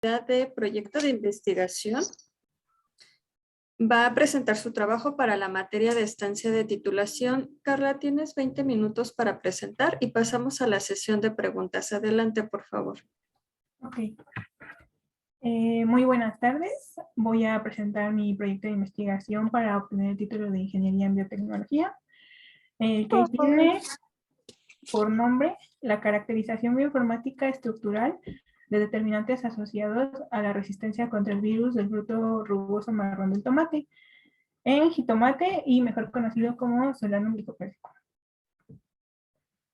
de proyecto de investigación va a presentar su trabajo para la materia de estancia de titulación. Carla, tienes 20 minutos para presentar y pasamos a la sesión de preguntas. Adelante, por favor. Ok. Muy buenas tardes. Voy a presentar mi proyecto de investigación para obtener el título de Ingeniería en Biotecnología, que tiene por nombre la caracterización bioinformática estructural de determinantes asociados a la resistencia contra el virus del fruto rugoso marrón del tomate, en jitomate y mejor conocido como Solanum licopérsico.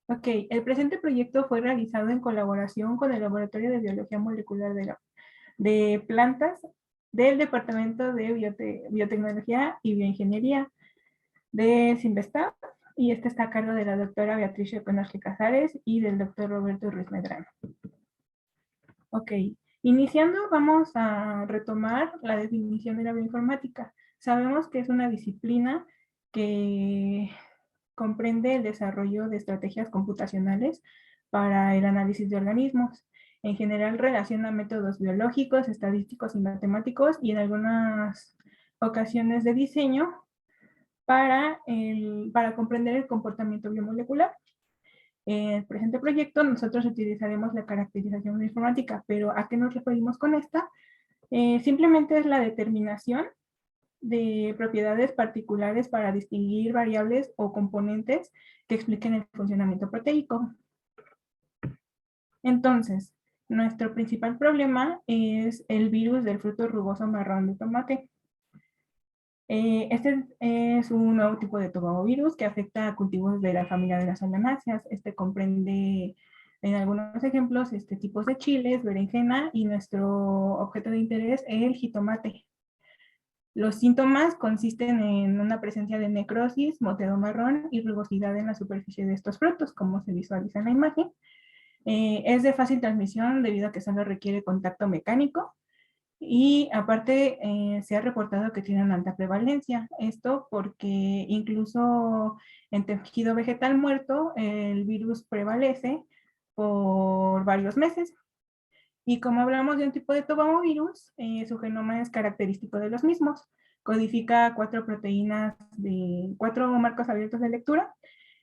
Ok, el presente proyecto fue realizado en colaboración con el Laboratorio de Biología Molecular de Plantas del Departamento de Biotecnología y Bioingeniería de Sinvestap, y este está a cargo de la doctora Beatriz Conosque Casares y del doctor Roberto Ruiz Medrano. Ok, iniciando vamos a retomar la definición de la bioinformática. Sabemos que es una disciplina que comprende el desarrollo de estrategias computacionales para el análisis de organismos. En general relaciona métodos biológicos, estadísticos y matemáticos y en algunas ocasiones de diseño para comprender el comportamiento biomolecular. En el presente proyecto nosotros utilizaremos la caracterización bioinformática, pero ¿a qué nos referimos con esta? Simplemente es la determinación de propiedades particulares para distinguir variables o componentes que expliquen el funcionamiento proteico. Entonces, nuestro principal problema es el virus del fruto rugoso marrón de tomate. Este es un nuevo tipo de tobamovirus que afecta a cultivos de la familia de las solanáceas. Este comprende, en algunos ejemplos, tipos de chiles, berenjena y nuestro objeto de interés, el jitomate. Los síntomas consisten en una presencia de necrosis, moteado marrón y rugosidad en la superficie de estos frutos, como se visualiza en la imagen. Es de fácil transmisión debido a que solo requiere contacto mecánico y aparte se ha reportado que tienen alta prevalencia. Esto porque incluso en tejido vegetal muerto el virus prevalece por varios meses. Y como hablamos de un tipo de tobamovirus, su genoma es característico de los mismos. Codifica 4 proteínas de 4 marcos abiertos de lectura.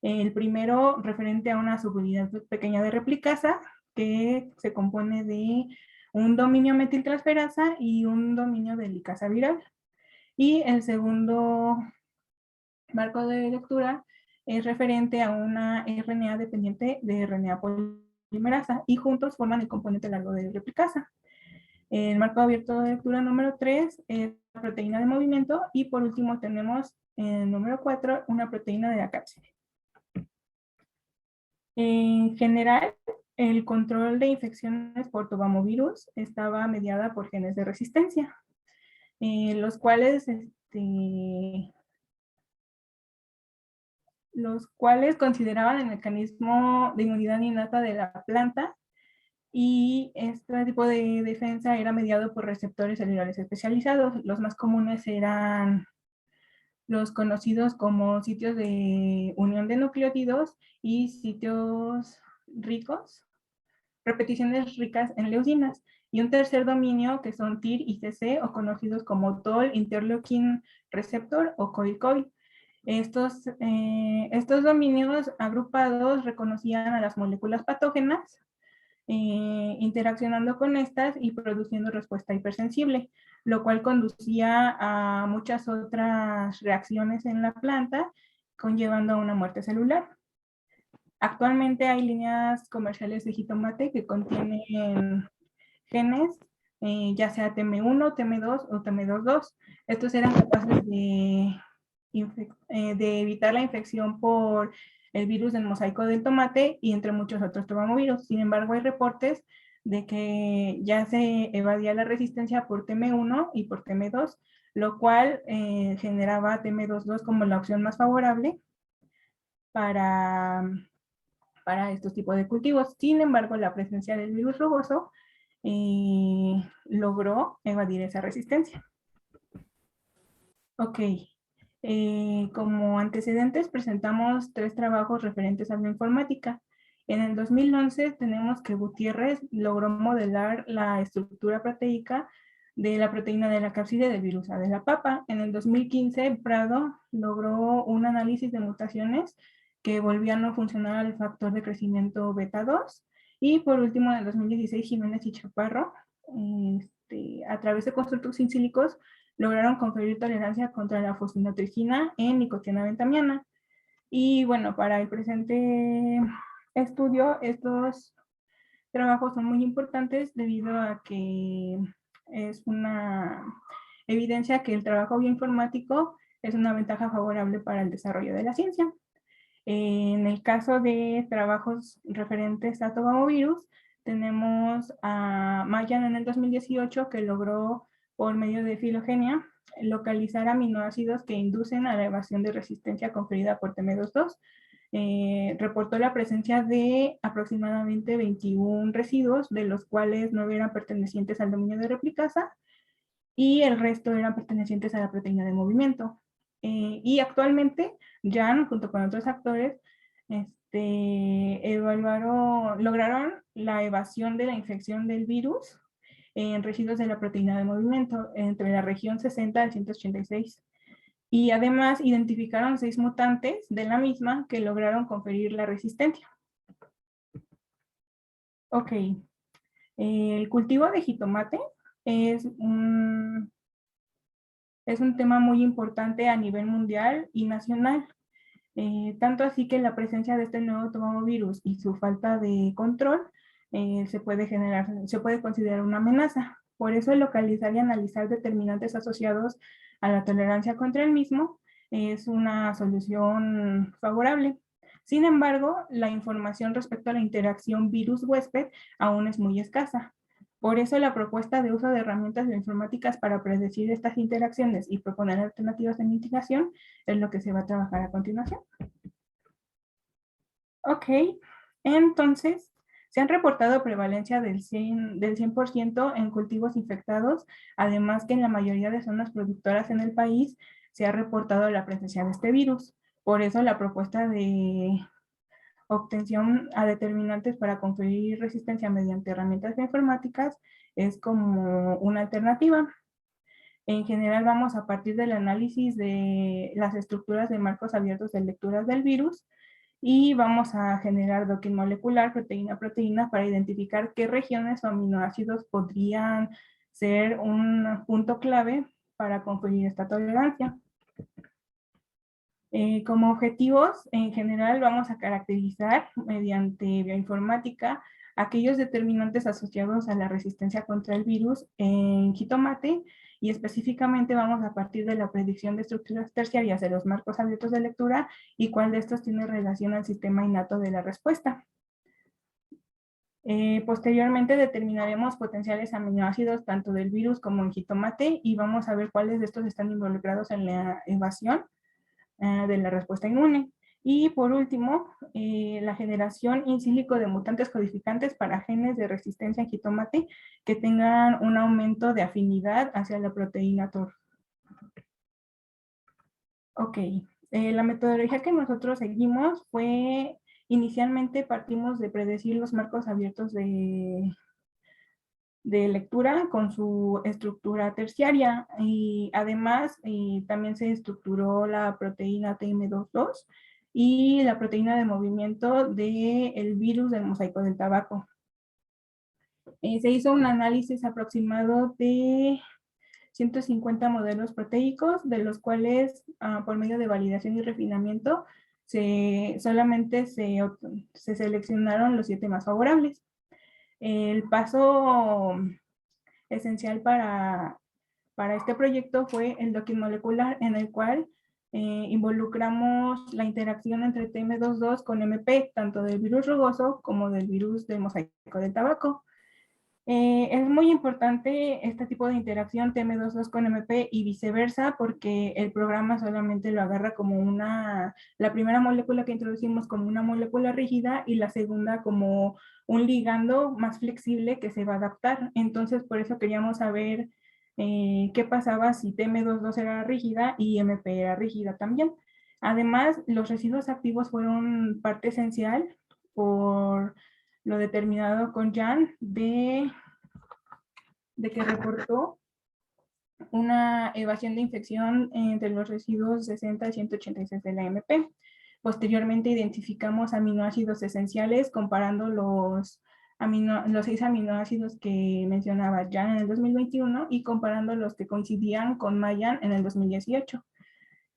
El primero referente a una subunidad pequeña de replicasa que se compone de un dominio metiltransferasa y un dominio de licasa viral. Y el segundo marco de lectura es referente a una RNA dependiente de RNA polimerasa y juntos forman el componente largo de replicasa. El marco abierto de lectura número 3 es la proteína de movimiento y por último tenemos el número 4, una proteína de la cápside. En general, el control de infecciones por tobamovirus estaba mediada por genes de resistencia, los cuales consideraban el mecanismo de inmunidad innata de la planta, y este tipo de defensa era mediado por receptores celulares especializados. Los más comunes eran los conocidos como sitios de unión de nucleótidos y sitios ricos, repeticiones ricas en leucinas. Y un tercer dominio que son TIR y CC, o conocidos como TOL, Interleukin Receptor o COIL-COIL. Estos dominios agrupados reconocían a las moléculas patógenas, interaccionando con estas y produciendo respuesta hipersensible, lo cual conducía a muchas otras reacciones en la planta, conllevando a una muerte celular. Actualmente hay líneas comerciales de jitomate que contienen genes, ya sea TM1, TM2 o TM22. Estos eran capaces de evitar la infección por el virus del mosaico del tomate y entre muchos otros tobamovirus. Sin embargo, hay reportes de que ya se evadía la resistencia por TM1 y por TM2, lo cual generaba TM22 como la opción más favorable para estos tipos de cultivos. Sin embargo, la presencia del virus rugoso logró evadir esa resistencia. Ok. Como antecedentes presentamos 3 trabajos referentes a la informática. En el 2011 tenemos que Gutiérrez logró modelar la estructura proteica de la proteína de la cápside del virus A de la papa. En el 2015, Prado logró un análisis de mutaciones que volvían no funcionar al factor de crecimiento beta 2. Y por último, en el 2016, Jiménez y Chaparro, a través de constructos incílicos, lograron conferir tolerancia contra la fosfinotrigina en nicotina bentamiana. Y bueno, para el presente estudio, estos trabajos son muy importantes debido a que es una evidencia que el trabajo bioinformático es una ventaja favorable para el desarrollo de la ciencia. En el caso de trabajos referentes a tobamovirus, tenemos a Mayan en el 2018 que logró por medio de filogenia localizar aminoácidos que inducen a la evasión de resistencia conferida por TM22. Reportó la presencia de aproximadamente 21 residuos, de los cuales 9 eran pertenecientes al dominio de replicasa y el resto eran pertenecientes a la proteína de movimiento. Y actualmente, Jan, junto con otros actores, lograron la evasión de la infección del virus en residuos de la proteína de movimiento entre la región 60 al 186. Y además identificaron 6 mutantes de la misma que lograron conferir la resistencia. Ok, el cultivo de jitomate es un tema muy importante a nivel mundial y nacional. Tanto así que la presencia de este nuevo tomamovirus y su falta de control se puede considerar una amenaza. Por eso localizar y analizar determinantes asociados a la tolerancia contra el mismo es una solución favorable. Sin embargo, la información respecto a la interacción virus-huésped aún es muy escasa. Por eso la propuesta de uso de herramientas bioinformáticas para predecir estas interacciones y proponer alternativas de mitigación es lo que se va a trabajar a continuación. Ok, entonces se han reportado prevalencia del 100% en cultivos infectados, además que en la mayoría de zonas productoras en el país se ha reportado la presencia de este virus. Por eso la propuesta de obtención a determinantes para conferir resistencia mediante herramientas informáticas es como una alternativa. En general vamos a partir del análisis de las estructuras de marcos abiertos de lecturas del virus y vamos a generar docking molecular proteína a proteína para identificar qué regiones o aminoácidos podrían ser un punto clave para conferir esta tolerancia. Como objetivos, en general, vamos a caracterizar mediante bioinformática aquellos determinantes asociados a la resistencia contra el virus en jitomate y específicamente vamos a partir de la predicción de estructuras terciarias de los marcos abiertos de lectura y cuál de estos tiene relación al sistema innato de la respuesta. Posteriormente determinaremos potenciales aminoácidos tanto del virus como en jitomate y vamos a ver cuáles de estos están involucrados en la evasión de la respuesta inmune. Y por último, la generación in silico de mutantes codificantes para genes de resistencia en jitomate que tengan un aumento de afinidad hacia la proteína TOR. Ok, la metodología que nosotros seguimos fue, inicialmente partimos de predecir los marcos abiertos de lectura con su estructura terciaria y además también se estructuró la proteína TM22 y la proteína de movimiento del virus del mosaico del tabaco. Se hizo un análisis aproximado de 150 modelos proteicos, de los cuales por medio de validación y refinamiento solamente se seleccionaron los 7 más favorables. El paso esencial para este proyecto fue el docking molecular, en el cual involucramos la interacción entre TM22 con MP, tanto del virus rugoso como del virus del mosaico del tabaco. Es muy importante este tipo de interacción TM22 con MP y viceversa, porque el programa solamente lo agarra como la primera molécula que introducimos como una molécula rígida y la segunda como un ligando más flexible que se va a adaptar. Entonces, por eso queríamos saber qué pasaba si TM22 era rígida y MP era rígida también. Además, los residuos activos fueron parte esencial por lo determinado con Jan de que reportó una evasión de infección entre los residuos 60 y 186 de la MP. Posteriormente identificamos aminoácidos esenciales comparando los 6 aminoácidos que mencionaba Jan en el 2021 y comparando los que coincidían con Mayan en el 2018.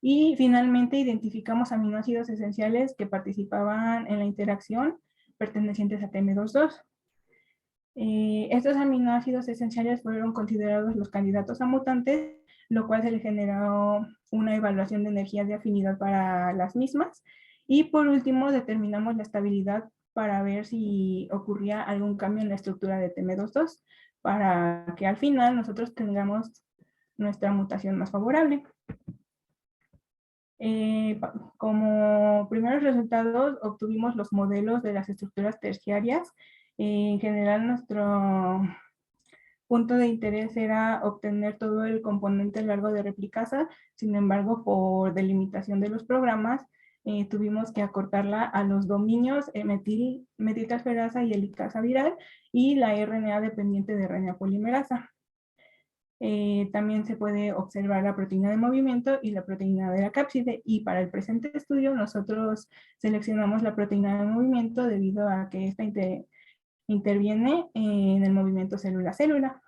Y finalmente identificamos aminoácidos esenciales que participaban en la interacción pertenecientes a TM22. Estos aminoácidos esenciales fueron considerados los candidatos a mutantes, lo cual se le generó una evaluación de energía de afinidad para las mismas. Y por último, determinamos la estabilidad para ver si ocurría algún cambio en la estructura de TM22 para que al final nosotros tengamos nuestra mutación más favorable. Como primeros resultados obtuvimos los modelos de las estructuras terciarias. En general, nuestro punto de interés era obtener todo el componente largo de replicasa. Sin embargo, por delimitación de los programas, tuvimos que acortarla a los dominios metiltransferasa y helicasa viral y la RNA dependiente de RNA polimerasa. También se puede observar la proteína de movimiento y la proteína de la cápside, y para el presente estudio nosotros seleccionamos la proteína de movimiento debido a que esta interviene en el movimiento célula-célula.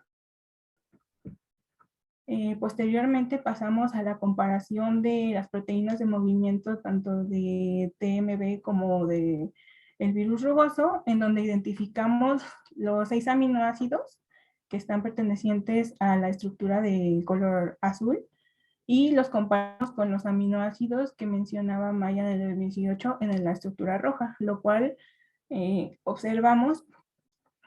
Posteriormente pasamos a la comparación de las proteínas de movimiento tanto de TMB como de el virus rugoso, en donde identificamos los 6 aminoácidos que están pertenecientes a la estructura de color azul y los comparamos con los aminoácidos que mencionaba Maya en el 2018 en la estructura roja, lo cual observamos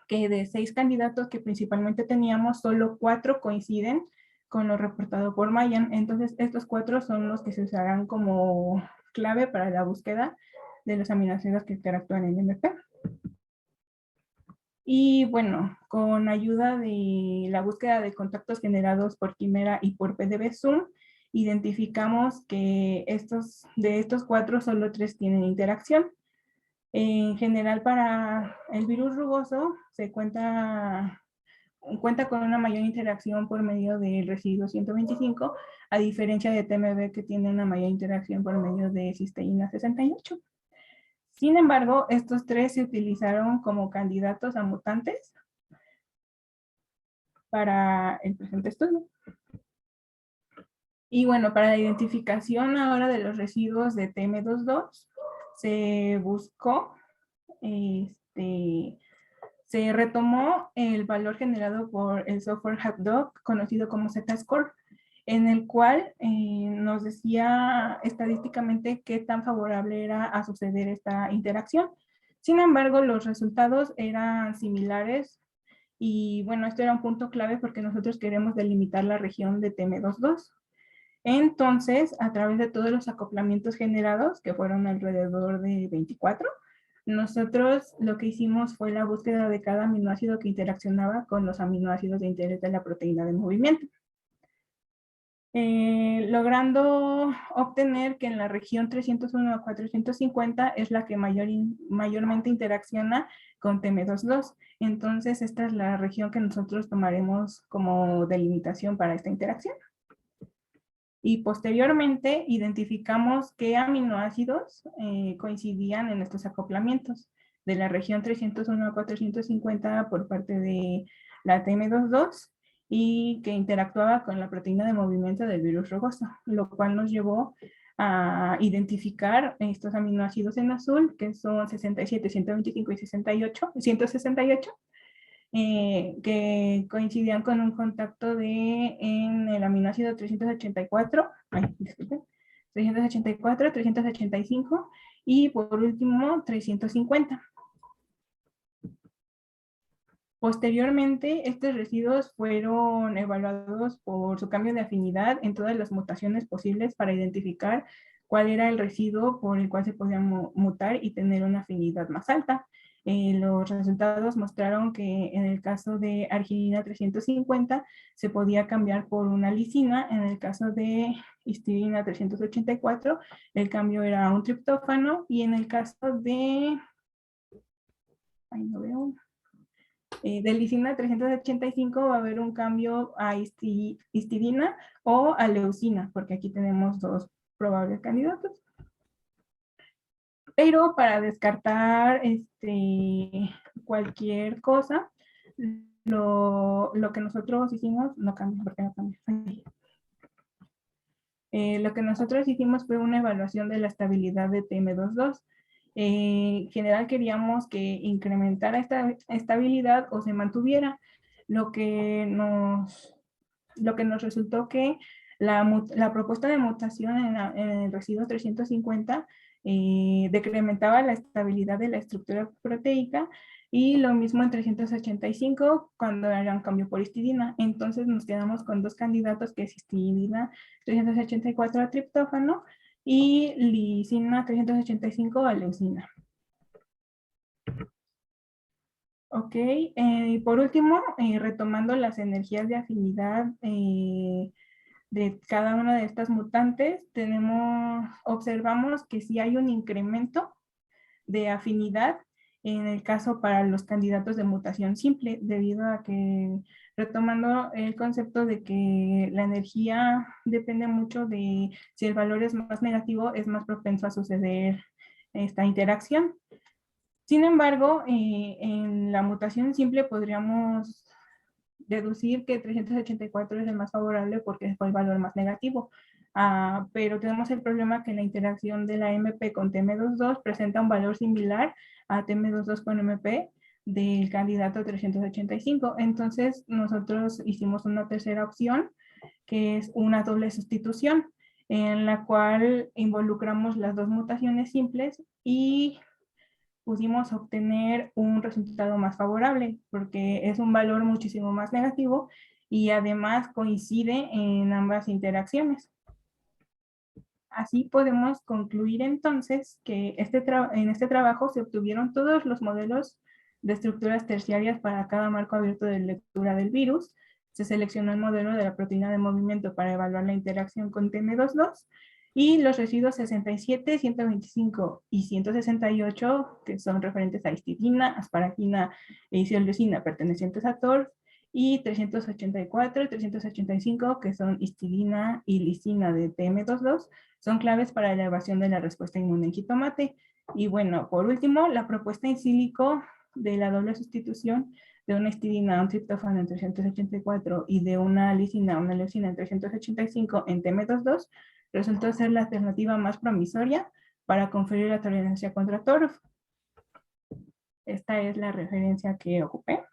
que de 6 candidatos que principalmente teníamos, solo 4 coinciden con lo reportado por Mayan. Entonces, estos 4 son los que se usarán como clave para la búsqueda de los aminoácidos que interactúan en MP. Y bueno, con ayuda de la búsqueda de contactos generados por Quimera y por PDB-Zoom, identificamos que de estos 4, solo 3 tienen interacción. En general, para el virus rugoso se cuenta con una mayor interacción por medio del residuo 125, a diferencia de TMB que tiene una mayor interacción por medio de cisteína 68. Sin embargo, estos 3 se utilizaron como candidatos a mutantes para el presente estudio. Y bueno, para la identificación ahora de los residuos de TM22, se buscó, se retomó el valor generado por el software HapDoc, conocido como Z-Score, en el cual nos decía estadísticamente qué tan favorable era a suceder esta interacción. Sin embargo, los resultados eran similares y bueno, esto era un punto clave porque nosotros queremos delimitar la región de TM22. Entonces, a través de todos los acoplamientos generados, que fueron alrededor de 24, nosotros lo que hicimos fue la búsqueda de cada aminoácido que interaccionaba con los aminoácidos de interés de la proteína de movimiento. Logrando obtener que en la región 301 a 450 es la que mayormente interacciona con TM22. Entonces, esta es la región que nosotros tomaremos como delimitación para esta interacción. Y posteriormente identificamos qué aminoácidos coincidían en estos acoplamientos de la región 301 a 450 por parte de la TM22 y que interactuaba con la proteína de movimiento del virus rugoso, lo cual nos llevó a identificar estos aminoácidos en azul, que son 67, 125 y 168, que coincidían con un contacto en el aminoácido 384, 384, 385 y por último 350. Posteriormente, estos residuos fueron evaluados por su cambio de afinidad en todas las mutaciones posibles para identificar cuál era el residuo por el cual se podía mutar y tener una afinidad más alta. Los resultados mostraron que en el caso de arginina 350 se podía cambiar por una lisina. En el caso de histidina 384 el cambio era un triptófano, y en el caso de ahí no veo, de lisina 385 va a haber un cambio a histidina o a leucina, porque aquí tenemos dos probables candidatos. Pero para descartar cualquier cosa, lo que nosotros hicimos, no cambia, porque no cambia. Lo que nosotros hicimos fue una evaluación de la estabilidad de TM22. En general queríamos que incrementara esta estabilidad o se mantuviera, lo que nos resultó que la propuesta de mutación en el residuo 350 decrementaba la estabilidad de la estructura proteica, y lo mismo en 385 cuando era un cambio por histidina. Entonces nos quedamos con dos candidatos, que es histidina 384 a triptófano y lisina 385 a leucina. Ok, y por último, retomando las energías de afinidad de cada una de estas mutantes, observamos que sí hay un incremento de afinidad en el caso para los candidatos de mutación simple, debido a que, retomando el concepto de que la energía depende mucho de si el valor es más negativo, es más propenso a suceder esta interacción. Sin embargo, en la mutación simple podríamos deducir que 384 es el más favorable porque fue el valor más negativo. Pero tenemos el problema que la interacción de la MP con TM22 presenta un valor similar a TM22 con MP del candidato 385. Entonces, nosotros hicimos una tercera opción, que es una doble sustitución, en la cual involucramos las dos mutaciones simples y pudimos obtener un resultado más favorable, porque es un valor muchísimo más negativo y además coincide en ambas interacciones. Así podemos concluir entonces que en este trabajo se obtuvieron todos los modelos de estructuras terciarias para cada marco abierto de lectura del virus. Se seleccionó el modelo de la proteína de movimiento para evaluar la interacción con TM22, y los residuos 67, 125 y 168, que son referentes a histidina, asparagina e isoleucina pertenecientes a TORF, y 384 y 385, que son histidina y lisina de TM22, son claves para la elevación de la respuesta inmune en jitomate. Y bueno, por último, la propuesta in silico de la doble sustitución de una histidina a un triptófano en 384 y de una lisina a una leucina en 385 en TM22 resultó ser la alternativa más promisoria para conferir la tolerancia contra TORF. Esta es la referencia que ocupé.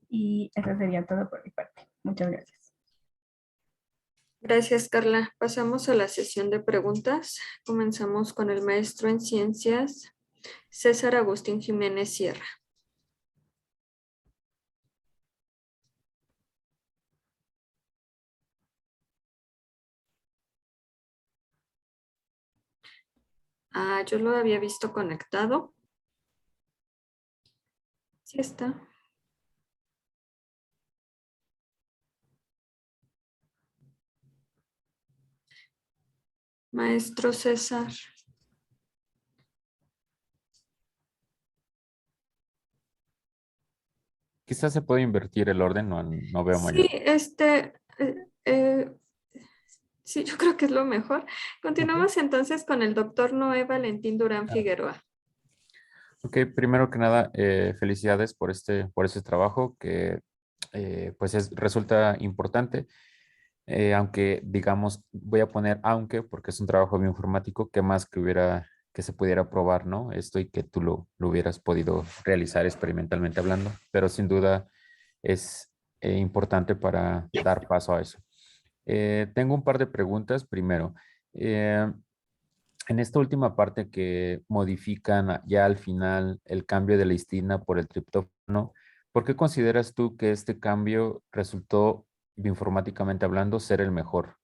Y eso sería todo por mi parte. Muchas gracias. Gracias, Carla. Pasamos a la sesión de preguntas. Comenzamos con el maestro en ciencias, César Agustín Jiménez Sierra. Yo lo había visto conectado. Sí está. Maestro César. Quizás se puede invertir el orden, no veo Sí, mayor. sí, yo creo que es lo mejor. Continuamos entonces con el doctor Noé Valentín Durán Ah, Figueroa. ok, primero que nada, felicidades por este trabajo que pues resulta importante, aunque digamos, voy a poner aunque porque es un trabajo bioinformático, que más que se pudiera probar, ¿no? Esto y que tú lo hubieras podido realizar experimentalmente hablando, pero sin duda es importante para dar paso a eso. Tengo un par de preguntas. Primero, en esta última parte que modifican ya al final el cambio de la histina por el triptófano, ¿por qué consideras tú que este cambio resultó, bioinformáticamente hablando, ser el mejor?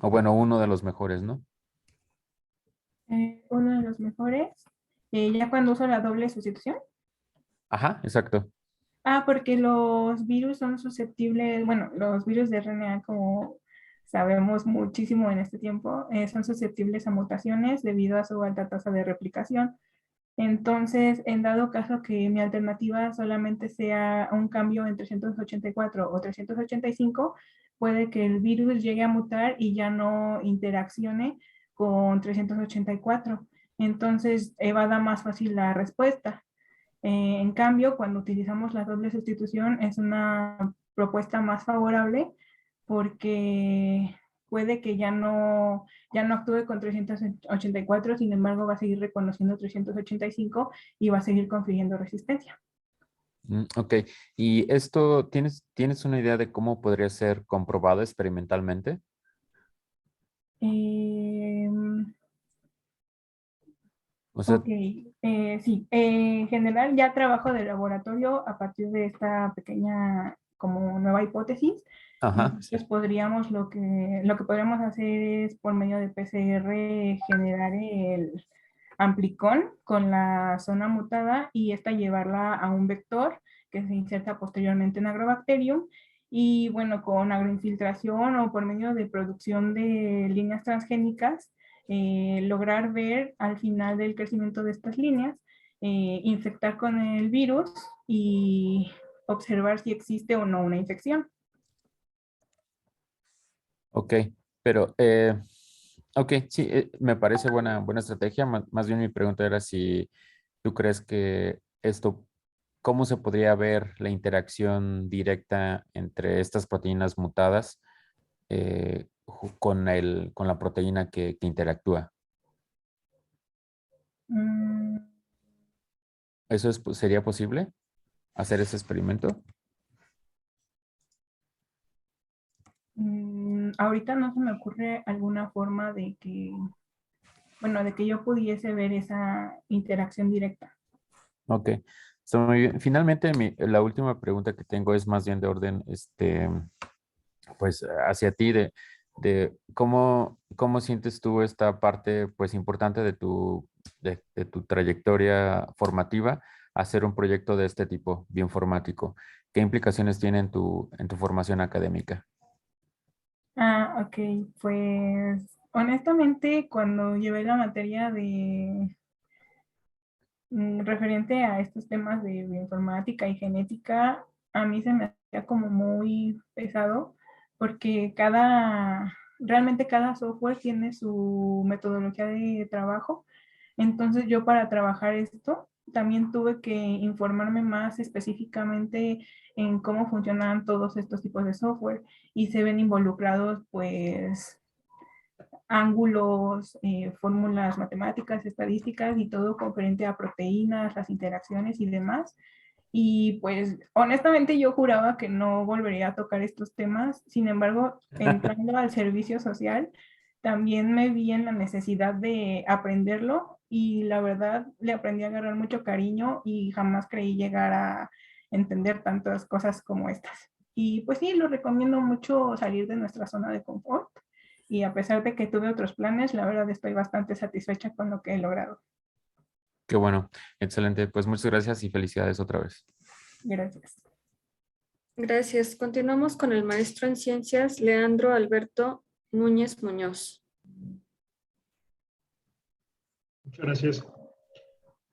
O bueno, uno de los mejores, ¿no? Uno de los mejores, ya cuando uso la doble sustitución. Ajá, exacto. Porque los virus son susceptibles, bueno, los virus de RNA como sabemos muchísimo en este tiempo, son susceptibles a mutaciones debido a su alta tasa de replicación. Entonces, en dado caso que mi alternativa solamente sea un cambio en 384 o 385, puede que el virus llegue a mutar y ya no interaccione con 384. Entonces, evada más fácil la respuesta. En cambio, cuando utilizamos la doble sustitución es una propuesta más favorable porque puede que ya no actúe con 384, sin embargo va a seguir reconociendo 385 y va a seguir confiriendo resistencia. Ok, y esto, ¿tienes una idea de cómo podría ser comprobado experimentalmente? Eh, O sea, ok, sí, en general ya trabajo de laboratorio a partir de esta pequeña como nueva hipótesis. ajá, sí. Entonces lo que podríamos hacer es por medio de PCR generar el amplicón con la zona mutada y esta llevarla a un vector que se inserta posteriormente en Agrobacterium y bueno, con agroinfiltración o por medio de producción de líneas transgénicas, lograr ver al final del crecimiento de estas líneas, infectar con el virus y observar si existe o no una infección. Ok, pero, ok, sí, me parece buena estrategia. Más bien mi pregunta era si tú crees que esto, ¿cómo se podría ver la interacción directa entre estas proteínas mutadas con la proteína que interactúa? Mm, ¿Eso sería posible? ¿Hacer ese experimento? ahorita no se me ocurre alguna forma de que, bueno, de que yo pudiese ver esa interacción directa. Ok, está muy bien. Finalmente, la última pregunta que tengo es más bien de orden, pues, hacia ti, de cómo sientes tú esta parte, pues, importante de tu trayectoria formativa, hacer un proyecto de este tipo, bioinformático. ¿Qué implicaciones tiene en tu formación académica? Ah, ok, pues honestamente cuando llevé la materia de referente a estos temas de bioinformática y genética, a mí se me hacía como muy pesado porque realmente cada software tiene su metodología de trabajo. Entonces yo para trabajar esto también tuve que informarme más específicamente en cómo funcionan todos estos tipos de software y se ven involucrados pues ángulos, fórmulas matemáticas, estadísticas y todo conferente a proteínas, las interacciones y demás. Y pues honestamente yo juraba que no volvería a tocar estos temas. Sin embargo, entrando al servicio social, también me vi en la necesidad de aprenderlo y la verdad le aprendí a agarrar mucho cariño y jamás creí llegar a entender tantas cosas como estas. Y pues sí, lo recomiendo mucho salir de nuestra zona de confort y a pesar de que tuve otros planes, la verdad estoy bastante satisfecha con lo que he logrado. Qué bueno, excelente. Pues muchas gracias y felicidades otra vez. Gracias. Gracias. Continuamos con el maestro en ciencias, Leandro Alberto Núñez Muñoz. Muchas gracias.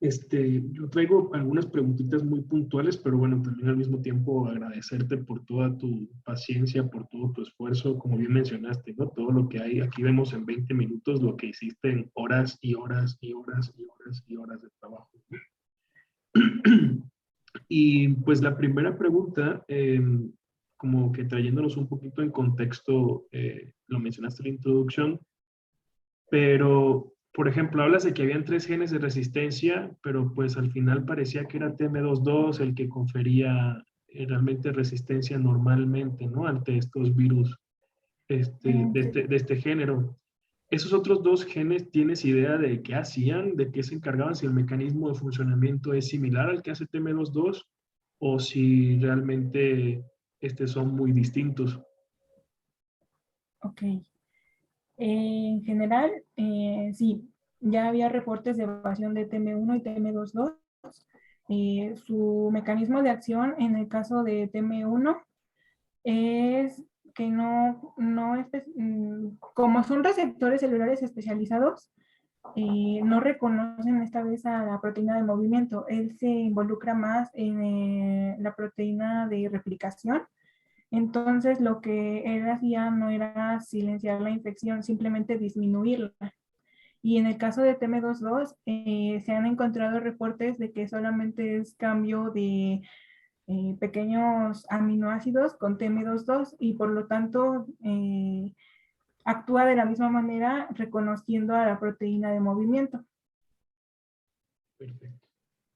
Yo traigo algunas preguntitas muy puntuales, pero bueno, también al mismo tiempo agradecerte por toda tu paciencia, por todo tu esfuerzo, como bien mencionaste, ¿no? Todo lo que hay, aquí vemos en 20 minutos lo que hiciste en horas y horas y horas y horas y horas de trabajo. Y pues la primera pregunta, como que trayéndonos un poquito en contexto, lo mencionaste en la introducción, pero, por ejemplo, hablas de que habían 3 genes de resistencia, pero pues al final parecía que era TM22 el que confería realmente resistencia normalmente, ¿no? Ante estos virus Sí. de este género. ¿Esos otros 2 genes tienes idea de qué hacían, de qué se encargaban, si el mecanismo de funcionamiento es similar al que hace TM22 o si realmente son muy distintos? Ok. En general, sí, ya había reportes de evasión de TM1 y TM22. Su mecanismo de acción en el caso de TM1 es que como son receptores celulares especializados, no reconocen esta vez a la proteína de movimiento. Él se involucra más en la proteína de replicación. Entonces, lo que él hacía no era silenciar la infección, simplemente disminuirla. Y en el caso de TM22, se han encontrado reportes de que solamente es cambio de pequeños aminoácidos con TM22 y por lo tanto actúa de la misma manera reconociendo a la proteína de movimiento. Perfecto.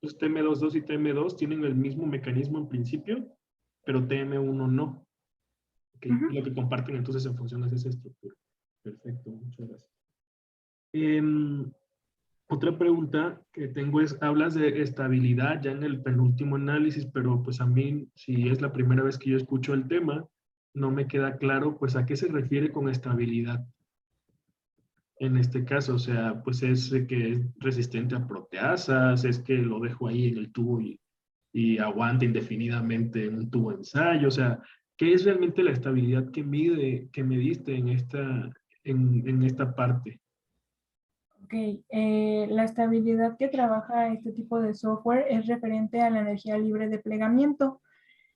Entonces TM22 y TM2 tienen el mismo mecanismo en principio, pero TM1 no. Okay. Lo que comparten entonces en función de esa estructura. Perfecto, muchas gracias. Otra pregunta que tengo es, hablas de estabilidad ya en el penúltimo análisis, pero pues a mí, si es la primera vez que yo escucho el tema, no me queda claro pues a qué se refiere con estabilidad. En este caso, o sea, pues es que es resistente a proteasas, es que lo dejo ahí en el tubo y aguanta indefinidamente en un tubo de ensayo, o sea, ¿qué es realmente la estabilidad que mediste en esta parte? Ok, la estabilidad que trabaja este tipo de software es referente a la energía libre de plegamiento.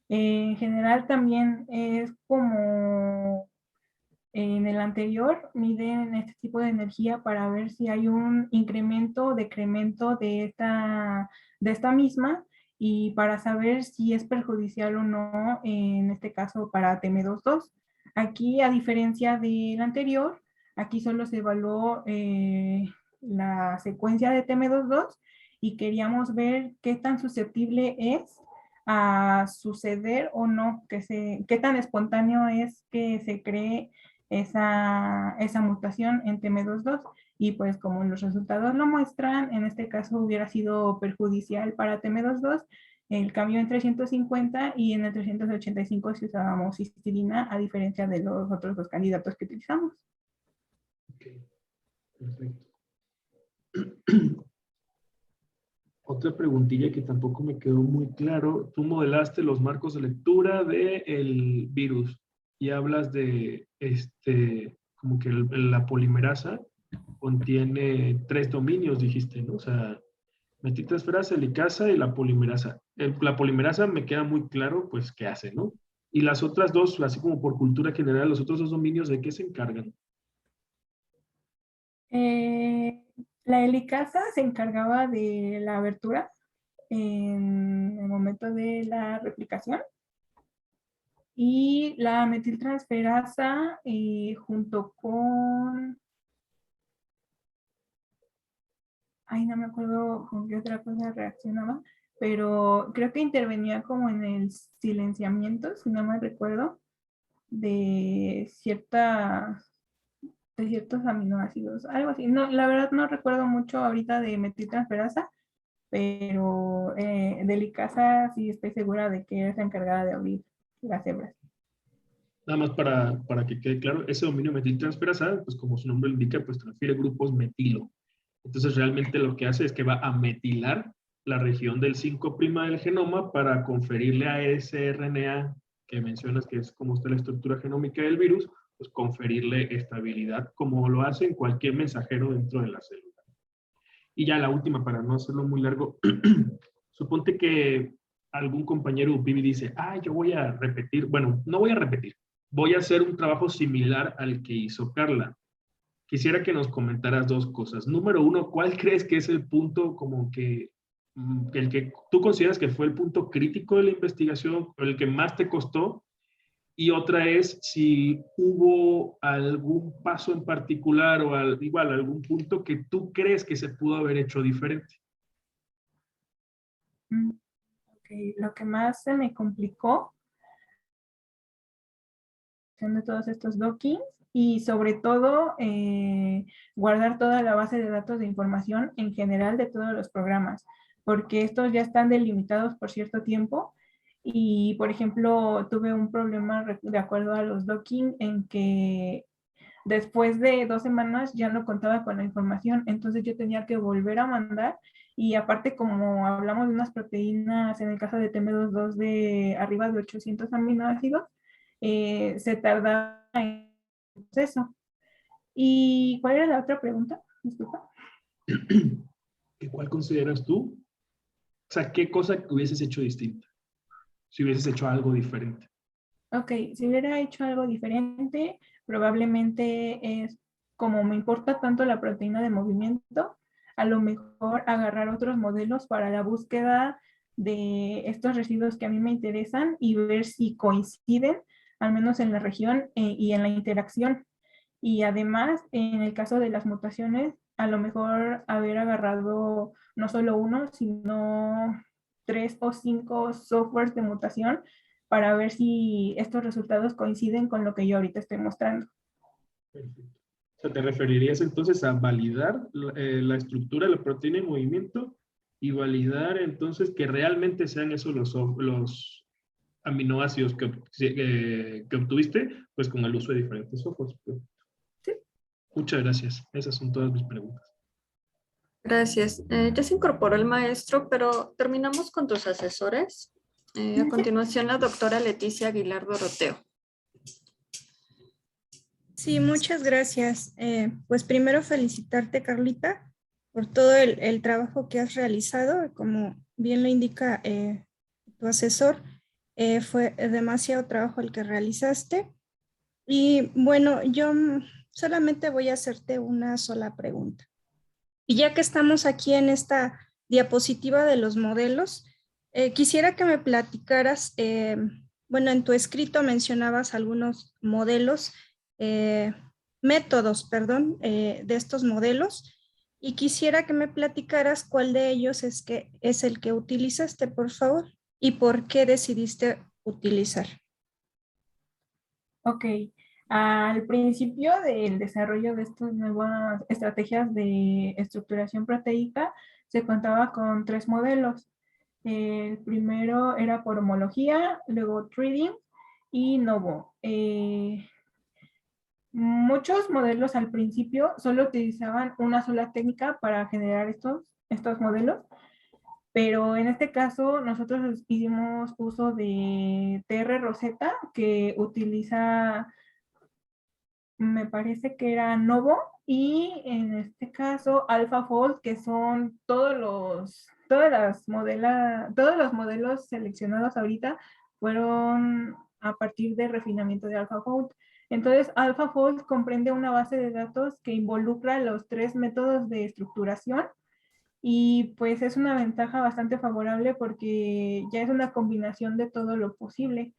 En general también es como en el anterior, miden este tipo de energía para ver si hay un incremento o decremento de esta misma y para saber si es perjudicial o no, en este caso para TM22. Aquí, a diferencia del anterior, aquí solo se evaluó la secuencia de TM22 y queríamos ver qué tan susceptible es a suceder o no, qué tan espontáneo es que se cree esa mutación en TM22 y pues como los resultados lo muestran, en este caso hubiera sido perjudicial para TM22 el cambio en 350 y en el 385 si usábamos histidina a diferencia de los otros dos candidatos que utilizamos. Ok, perfecto. Otra preguntilla que tampoco me quedó muy claro. Tú modelaste los marcos de lectura del virus y hablas de como que la polimerasa contiene 3 dominios, dijiste, ¿no? O sea, metiltransferasa, helicasa y la polimerasa. La polimerasa me queda muy claro, pues, qué hace, ¿no? Y las otras dos, así como por cultura general, los otros dos dominios, ¿de qué se encargan? La helicasa se encargaba de la abertura en el momento de la replicación y la metiltransferasa junto con, no me acuerdo con qué otra cosa reaccionaba, pero creo que intervenía como en el silenciamiento, si no me recuerdo, de ciertos aminoácidos, algo así. No, la verdad no recuerdo mucho ahorita de metiltransferasa, pero de helicasa sí estoy segura de que es la encargada de abrir las hebras. Nada más para que quede claro, ese dominio metiltransferasa, pues como su nombre lo indica, pues transfiere grupos metilo. Entonces realmente lo que hace es que va a metilar la región del 5' del genoma para conferirle a ese RNA que mencionas que es como está la estructura genómica del virus, pues conferirle estabilidad como lo hace en cualquier mensajero dentro de la célula. Y ya la última, para no hacerlo muy largo, suponte que algún compañero UPIBI dice, yo voy a repetir, bueno, no voy a repetir, voy a hacer un trabajo similar al que hizo Carla. Quisiera que nos comentaras dos cosas. Número uno, ¿cuál crees que es el punto como que el que tú consideras que fue el punto crítico de la investigación, o el que más te costó? Y otra es si hubo algún paso en particular o igual algún punto que tú crees que se pudo haber hecho diferente. Okay. Lo que más se me complicó de todos estos dockings y sobre todo guardar toda la base de datos de información en general de todos los programas, porque estos ya están delimitados por cierto tiempo y, por ejemplo, tuve un problema de acuerdo a los docking en que después de 2 semanas ya no contaba con la información, entonces yo tenía que volver a mandar y aparte como hablamos de unas proteínas, en el caso de TM22 de arriba de 800 aminoácidos, se tardaba en el proceso. ¿Y cuál era la otra pregunta? Disculpa. ¿Cuál consideras tú? O sea, ¿qué cosa que hubieses hecho distinta? Si hubieses hecho algo diferente. Ok, si hubiera hecho algo diferente, probablemente es como me importa tanto la proteína de movimiento, a lo mejor agarrar otros modelos para la búsqueda de estos residuos que a mí me interesan y ver si coinciden, al menos en la región y en la interacción. Y además, en el caso de las mutaciones, a lo mejor haber agarrado no solo uno, sino 3 o 5 softwares de mutación para ver si estos resultados coinciden con lo que yo ahorita estoy mostrando. Perfecto. O sea, ¿te referirías entonces a validar la estructura de la proteína en movimiento y validar entonces que realmente sean esos los aminoácidos que obtuviste, pues con el uso de diferentes softwares? Sí. Muchas gracias. Esas son todas mis preguntas. Gracias. Ya se incorporó el maestro, pero terminamos con tus asesores. A continuación, la doctora Leticia Aguilar Doroteo. Sí, muchas gracias. Pues primero felicitarte, Carlita, por todo el trabajo que has realizado. Como bien lo indica tu asesor, fue demasiado trabajo el que realizaste. Y bueno, yo solamente voy a hacerte una sola pregunta. Y ya que estamos aquí en esta diapositiva de los modelos, quisiera que me platicaras, bueno, en tu escrito mencionabas algunos modelos, métodos, perdón, de estos modelos, y quisiera que me platicaras cuál de ellos es el que utilizaste, por favor, y por qué decidiste utilizar. Ok. Al principio del desarrollo de estas nuevas estrategias de estructuración proteica, se contaba con 3 modelos. El primero era por homología, luego Treating y Novo. Muchos modelos al principio solo utilizaban una sola técnica para generar estos modelos, pero en este caso nosotros hicimos uso de TR Rosetta, que utiliza, me parece que era Novo, y en este caso AlphaFold, que son todos los modelos seleccionados ahorita fueron a partir de refinamiento de AlphaFold. Entonces, AlphaFold comprende una base de datos que involucra los 3 métodos de estructuración y pues es una ventaja bastante favorable porque ya es una combinación de todo lo posible.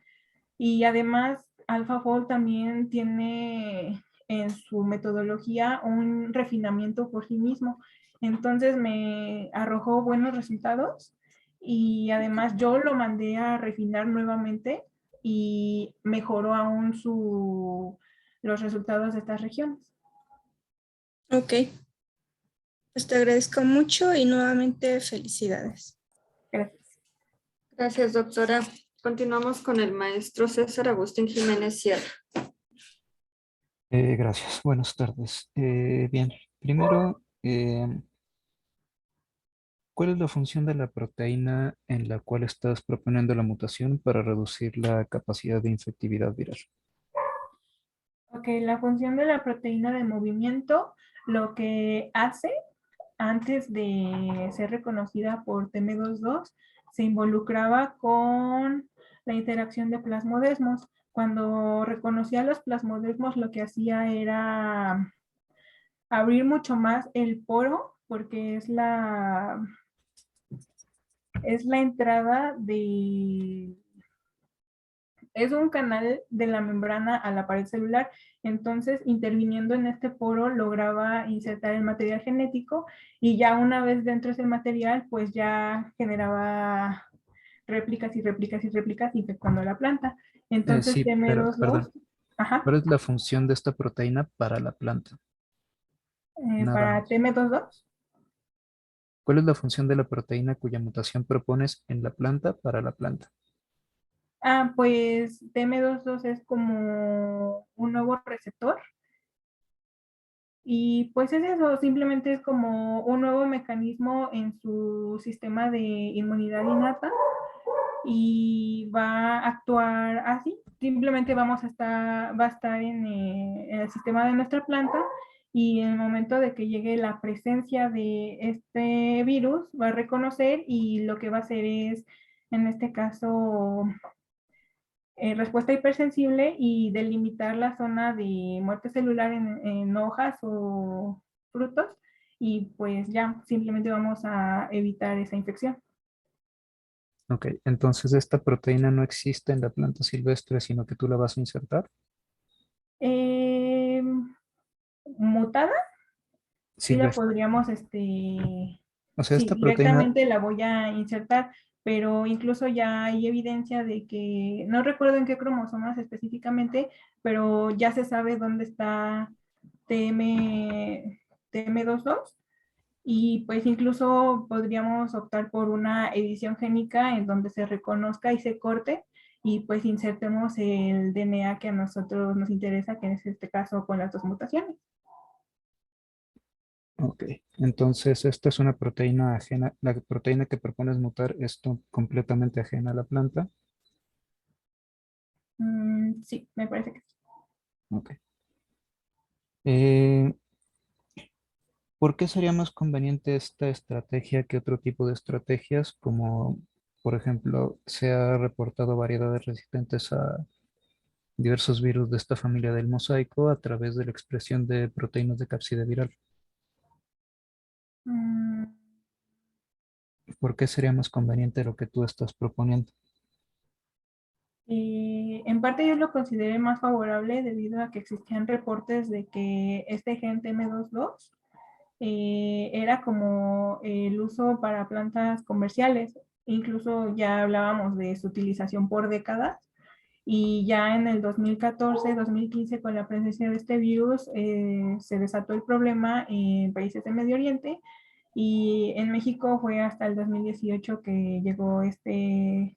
Y además, AlphaFold también tiene en su metodología un refinamiento por sí mismo. Entonces me arrojó buenos resultados y además yo lo mandé a refinar nuevamente y mejoró aún los resultados de estas regiones. Ok, pues te agradezco mucho y nuevamente felicidades. Gracias. Gracias, doctora. Continuamos con el maestro César Agustín Jiménez Sierra. Gracias, buenas tardes. Bien, primero, ¿cuál es la función de la proteína en la cual estás proponiendo la mutación para reducir la capacidad de infectividad viral? Ok, la función de la proteína de movimiento, lo que hace antes de ser reconocida por TM22, se involucraba con la interacción de plasmodesmos. Cuando reconocía los plasmodesmos, lo que hacía era abrir mucho más el poro, porque es la entrada es un canal de la membrana a la pared celular. Entonces, interviniendo en este poro, lograba insertar el material genético y ya una vez dentro de ese material, pues ya generaba réplicas y réplicas y réplicas infectando a la planta. Entonces, Sí, pero, TM22, perdón, ajá, ¿cuál es la función de esta proteína para la planta? Nada para más. TM22. ¿Cuál es la función de la proteína cuya mutación propones en la planta para la planta? Pues TM22 es como un nuevo receptor Y pues es eso, simplemente es como un nuevo mecanismo en su sistema de inmunidad innata y va a actuar así. Simplemente va a estar en el sistema de nuestra planta y en el momento de que llegue la presencia de este virus va a reconocer y lo que va a hacer es, en este caso, respuesta hipersensible y delimitar la zona de muerte celular en hojas o frutos y pues ya simplemente vamos a evitar esa infección. Ok, entonces esta proteína no existe en la planta silvestre, sino que tú la vas a insertar. Eh, Mutada, sí la Silvestre. podríamos, O sea, sí, esta proteína, directamente la voy a insertar, pero incluso ya hay evidencia de que, no recuerdo en qué cromosomas específicamente, pero ya se sabe dónde está TM22 y pues incluso podríamos optar por una edición génica en donde se reconozca y se corte y pues insertemos el DNA que a nosotros nos interesa, que es este caso con las dos mutaciones. ok, entonces esta es una proteína ajena, la proteína que propones mutar es completamente ajena a la planta. Sí, me parece que sí. Ok. Eh, ¿Por qué sería más conveniente esta estrategia que otro tipo de estrategias? Como, por ejemplo, se ha reportado variedades resistentes a diversos virus de esta familia del mosaico a través de la expresión de proteínas de cápside viral. Mm, ¿Por qué sería más conveniente lo que tú estás proponiendo? En parte yo lo consideré más favorable debido a que existían reportes de que este gen TM22 era como el uso para plantas comerciales. Incluso ya hablábamos de su utilización por décadas y ya en el 2014, 2015 con la presencia de este virus se desató el problema en países de Medio Oriente y en México fue hasta el 2018 que llegó este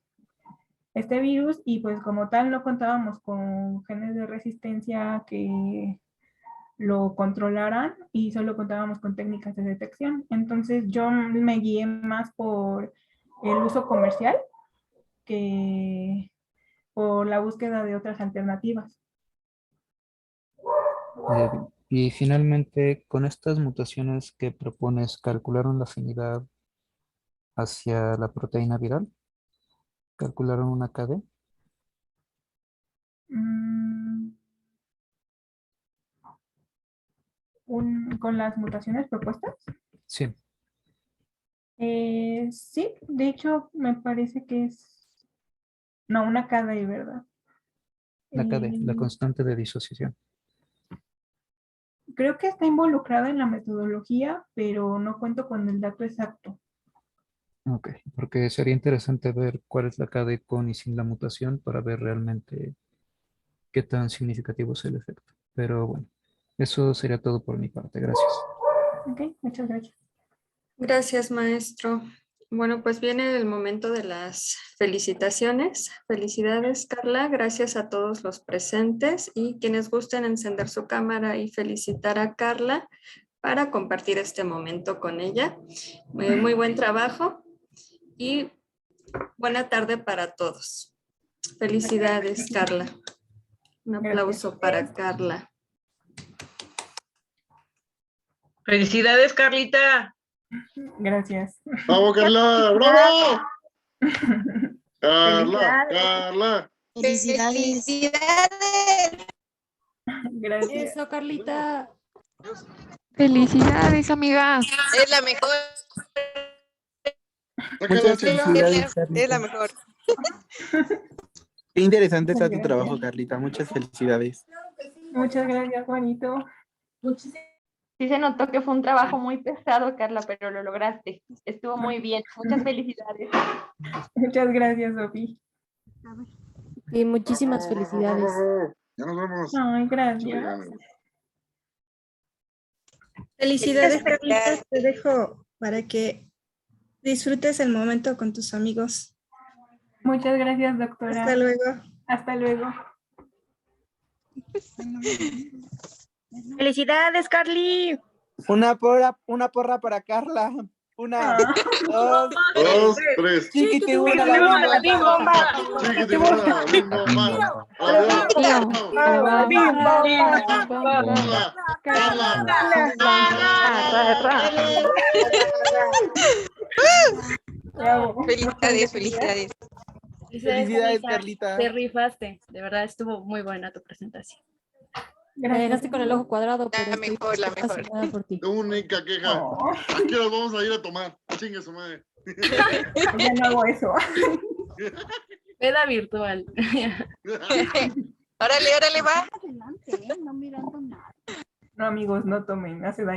virus y pues como tal no contábamos con genes de resistencia que lo controlaran y solo contábamos con técnicas de detección. Entonces yo me guié más por el uso comercial que por la búsqueda de otras alternativas. Y finalmente, con estas mutaciones que propones, ¿calcularon la afinidad hacia la proteína viral? ¿Calcularon una KD? Mm, con las mutaciones propuestas. Sí, Sí, de hecho me parece que es, no, una KD, ¿verdad? la KD, la Eh, constante de disociación. Creo que está involucrada en la metodología, pero no cuento con el dato exacto. Ok, porque sería interesante ver cuál es la KD con y sin la mutación para ver realmente qué tan significativo es el efecto. Pero bueno, eso sería todo por mi parte. Gracias. Ok, muchas gracias. Gracias, maestro. Bueno, pues viene el momento de las felicitaciones. Felicidades, Carla. Gracias a todos los presentes y quienes gusten encender su cámara y felicitar a Carla para compartir este momento con ella. Muy buen trabajo y buena tarde para todos. Felicidades, Carla. Un Gracias. aplauso para Carla. Felicidades, Carlita. Gracias. ¡Bravo, Carla! ¡Bravo! Carla, Felicidades. Carla. Felicidades. Gracias. Eso, Carlita. Felicidades, amiga. Es la mejor. Sácala, Muchas sácala. felicidades, Es la Carlita. mejor. Qué interesante Muchas está tu gracias. trabajo, Carlita. Muchas felicidades. Muchas gracias, Juanito. Sí se notó que fue un trabajo muy pesado, Carla, pero lo lograste. Estuvo muy bien. Muchas felicidades. Muchas gracias, Sofi. Y muchísimas felicidades. Ya nos vamos. Ay, gracias. Chale, Felicidades, Carlita. Te dejo para que disfrutes el momento con tus amigos. Muchas gracias, doctora. Hasta luego. Hasta luego. ¡Felicidades, Carly! Una porra para Carla. Una, dos, Dos, tres. chiquitibuna la bim bomba. Chiquitibuna la bim bomba. Felicidades, felicidades. Felicidades, Carlita. Te rifaste, de verdad estuvo muy buena tu presentación. Gracias. Me dejaste con el ojo cuadrado, pero La estoy mejor, la mejor. fascinada por ti. Única queja. Oh, ¿A qué horas vamos a ir a tomar? Chingue su madre. ya no hago eso. Peda virtual. Órale, órale, va. No, amigos, no tomen, hace daño.